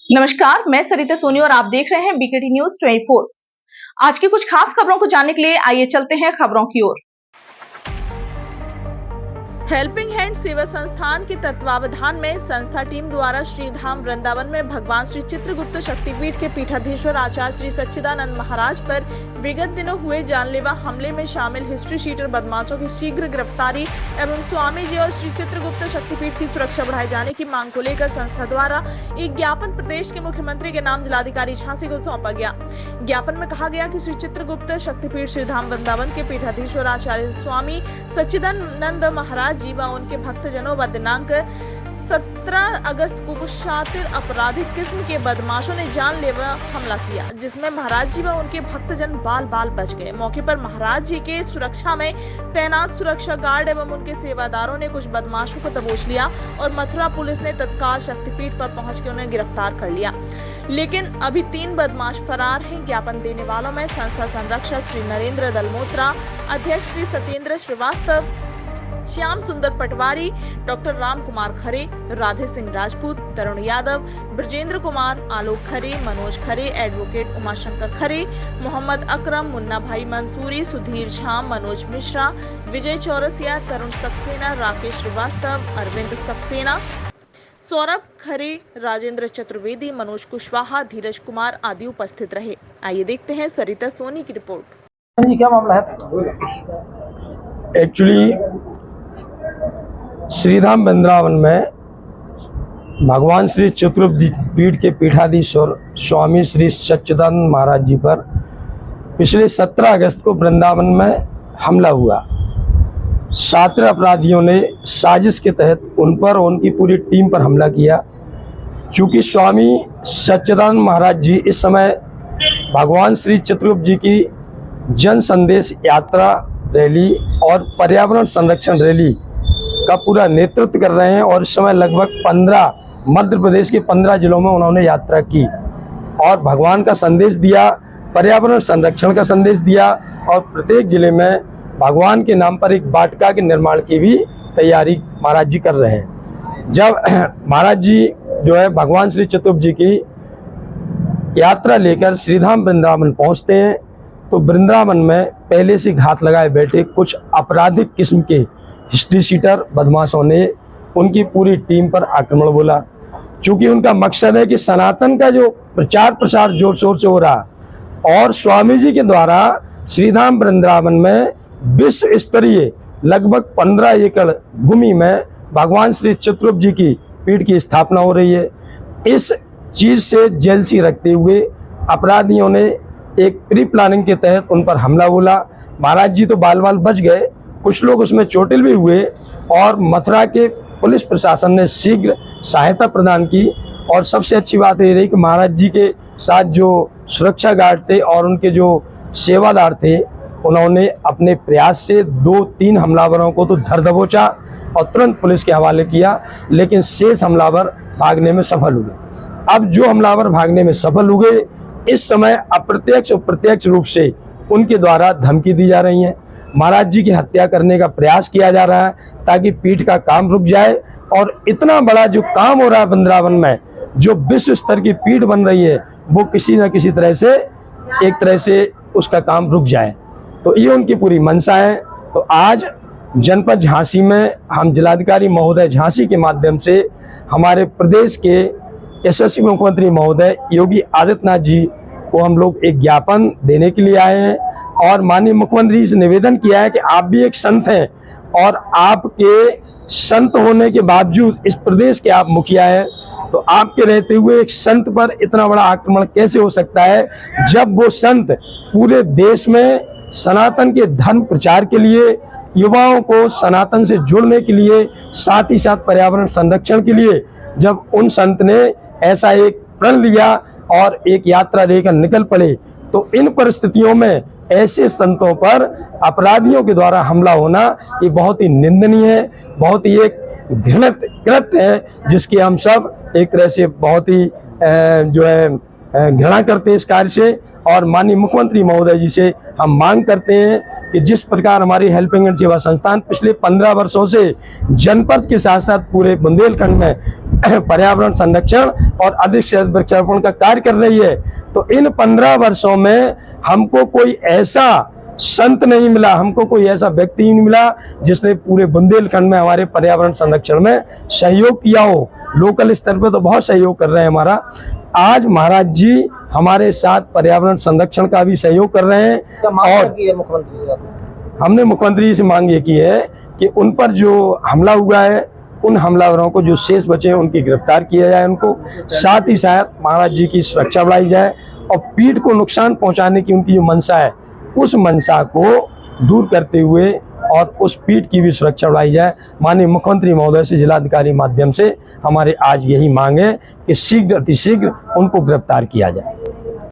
नमस्कार, मैं सरिता सोनी और आप देख रहे हैं बीकेटी न्यूज 24। आज की कुछ खास खबरों को जानने के लिए आइए चलते हैं खबरों की ओर। हेल्पिंग हैंड सेवा संस्थान के तत्वावधान में संस्था टीम द्वारा श्रीधाम वृंदावन में भगवान श्री चित्रगुप्त शक्तिपीठ के पीठाधीश्वर आचार्य श्री सच्चिदानंद महाराज पर विगत दिनों हुए जानलेवा हमले में शामिल हिस्ट्री शीटर बदमाशों की शीघ्र गिरफ्तारी एवं स्वामी जी और श्री चित्रगुप्त शक्तिपीठ की सुरक्षा बढ़ाए जाने की मांग को लेकर संस्था द्वारा एक ज्ञापन प्रदेश के मुख्यमंत्री के नाम जिलाधिकारी झांसी को सौंपा गया। ज्ञापन में कहा गया कि श्री चित्रगुप्त शक्तिपीठ श्रीधाम वृंदावन के पीठाधीश्वर आचार्य स्वामी सच्चिदानंद महाराज जी व उनके भक्तजनों व दिनांक 17 अगस्त को कुछ शातिर आपराधिक किस्म के बदमाशों ने जानलेवा हमला किया, जिसमें महाराज जी व उनके भक्तजन बाल बाल बच गए। मौके पर महाराज जी के सुरक्षा में तैनात सुरक्षा गार्ड एवं उनके सेवादारों ने कुछ बदमाशों को दबोच लिया और मथुरा पुलिस ने तत्काल शक्तिपीठ पर पहुंच के उन्हें गिरफ्तार कर लिया, लेकिन अभी 3 बदमाश फरार हैं। ज्ञापन देने वालों में संस्था संरक्षक श्री नरेंद्र दलमोत्रा, अध्यक्ष श्री सत्येंद्र श्रीवास्तव, श्याम सुंदर पटवारी, डॉक्टर राम कुमार खरे, राधे सिंह राजपूत, तरुण यादव, ब्रजेंद्र कुमार, आलोक खरे, मनोज खरे, एडवोकेट उमाशंकर खरे, मोहम्मद अकरम, मुन्ना भाई मंसूरी, सुधीर झा, मनोज मिश्रा, विजय चौरसिया, तरुण सक्सेना, राकेश श्रीवास्तव, अरविंद सक्सेना, सौरभ खरे, राजेंद्र चतुर्वेदी, मनोज कुशवाहा, धीरज कुमार आदि उपस्थित रहे। आइए देखते हैं सरिता सोनी की रिपोर्ट। क्या मामला है? एक्चुअली श्रीधाम वृंदावन में भगवान श्री चित्रगुप्त पीठ के पीठाधीश्वर स्वामी श्री सच्चिदानंद महाराज जी पर पिछले 17 अगस्त को वृंदावन में हमला हुआ। शातिर अपराधियों ने साजिश के तहत उन पर और उनकी पूरी टीम पर हमला किया। क्योंकि स्वामी सच्चिदानंद महाराज जी इस समय भगवान श्री चित्रगुप्त जी की जन संदेश यात्रा रैली और पर्यावरण संरक्षण रैली का पूरा नेतृत्व कर रहे हैं और इस समय लगभग 15 मध्य प्रदेश के 15 जिलों में उन्होंने यात्रा की और भगवान का संदेश दिया, पर्यावरण संरक्षण का संदेश दिया और प्रत्येक जिले में भगवान के नाम पर एक वाटिका के निर्माण की भी तैयारी महाराज जी कर रहे हैं। जब महाराज जी जो है भगवान श्री चित्रगुप्त जी की यात्रा लेकर श्रीधाम वृंदावन पहुँचते हैं तो वृंदावन में पहले से घात लगाए बैठे कुछ आपराधिक किस्म के हिस्ट्री शीटर बदमाशों ने उनकी पूरी टीम पर आक्रमण बोला। चूंकि उनका मकसद है कि सनातन का जो प्रचार प्रसार जोर शोर से हो रहा और स्वामी जी के द्वारा श्रीधाम वृंदावन में विश्व स्तरीय लगभग 15 एकड़ भूमि में भगवान श्री चित्रगुप्त जी की पीठ की स्थापना हो रही है, इस चीज से जेलसी रखते हुए अपराधियों ने एक प्री प्लानिंग के तहत उन पर हमला बोला। महाराज जी तो बाल बाल बच गए, कुछ लोग उसमें चोटिल भी हुए और मथुरा के पुलिस प्रशासन ने शीघ्र सहायता प्रदान की। और सबसे अच्छी बात ये रही कि महाराज जी के साथ जो सुरक्षा गार्ड थे और उनके जो सेवादार थे उन्होंने अपने प्रयास से 2-3 हमलावरों को तो धर दबोचा और तुरंत पुलिस के हवाले किया, लेकिन शेष हमलावर भागने में सफल हुए। अब जो हमलावर भागने में सफल हुए इस समय अप्रत्यक्ष और प्रत्यक्ष रूप से उनके द्वारा धमकी दी जा रही है, महाराज जी की हत्या करने का प्रयास किया जा रहा है ताकि पीठ का काम रुक जाए और इतना बड़ा जो काम हो रहा है वृंदावन में, जो विश्व स्तर की पीठ बन रही है, वो किसी न किसी तरह से एक तरह से उसका काम रुक जाए। तो ये उनकी पूरी मंशा है। तो आज जनपद झांसी में हम जिलाधिकारी महोदय झांसी के माध्यम से हमारे प्रदेश के यशस्वी मुख्यमंत्री महोदय योगी आदित्यनाथ जी को हम लोग एक ज्ञापन देने के लिए आए हैं और माननीय मुख्यमंत्री से निवेदन किया है कि आप भी एक संत हैं और आपके संत होने के बावजूद इस प्रदेश के आप मुखिया हैं, तो आपके रहते हुए एक संत पर इतना बड़ा आक्रमण कैसे हो सकता है, जब वो संत पूरे देश में सनातन के धर्म प्रचार के लिए, युवाओं को सनातन से जुड़ने के लिए, साथ ही साथ पर्यावरण संरक्षण के लिए जब उन संत ने ऐसा एक प्रण लिया और एक यात्रा लेकर निकल पड़े, तो इन परिस्थितियों में ऐसे संतों पर अपराधियों के द्वारा हमला होना ये बहुत ही निंदनीय है, बहुत ही एक घृणित कृत्य है, जिसकी हम सब एक तरह से बहुत ही जो है घृणा करते हैं इस कार्य से। और माननीय मुख्यमंत्री महोदय जी से हम मांग करते हैं कि जिस प्रकार हमारी हेल्पिंग हैंड सेवा संस्थान पिछले 15 वर्षों से जनपद के साथ साथ पूरे बुंदेलखंड में पर्यावरण संरक्षण और अधिक से अधिक वृक्षारोपण का कार्य कर रही है। तो इन 15 वर्षों में हमको कोई ऐसा संत नहीं मिला, हमको कोई ऐसा व्यक्ति नहीं मिला जिसने पूरे बुंदेलखंड में हमारे पर्यावरण संरक्षण में सहयोग किया हो। लोकल स्तर पर तो बहुत सहयोग कर रहे हैं हमारा। आज महाराज जी हमारे साथ पर्यावरण संरक्षण का भी सहयोग कर रहे हैं। और हमने मुख्यमंत्री जी से मांग ये की है कि उन पर जो हमला हुआ है, उन हमलावरों को जो शेष बचे हैं उनकी गिरफ्तार किया जाए उनको, साथ ही साथ महाराज जी की सुरक्षा बढ़ाई जाए और पीठ को नुकसान पहुंचाने की उनकी जो मंशा है उस मंशा को दूर करते हुए और उस पीठ की भी सुरक्षा बढ़ाई जाए। माननीय मुख्यमंत्री महोदय से जिलाधिकारी माध्यम से हमारे आज यही मांग है कि शीघ्र अतिशीघ्र उनको गिरफ्तार किया जाए।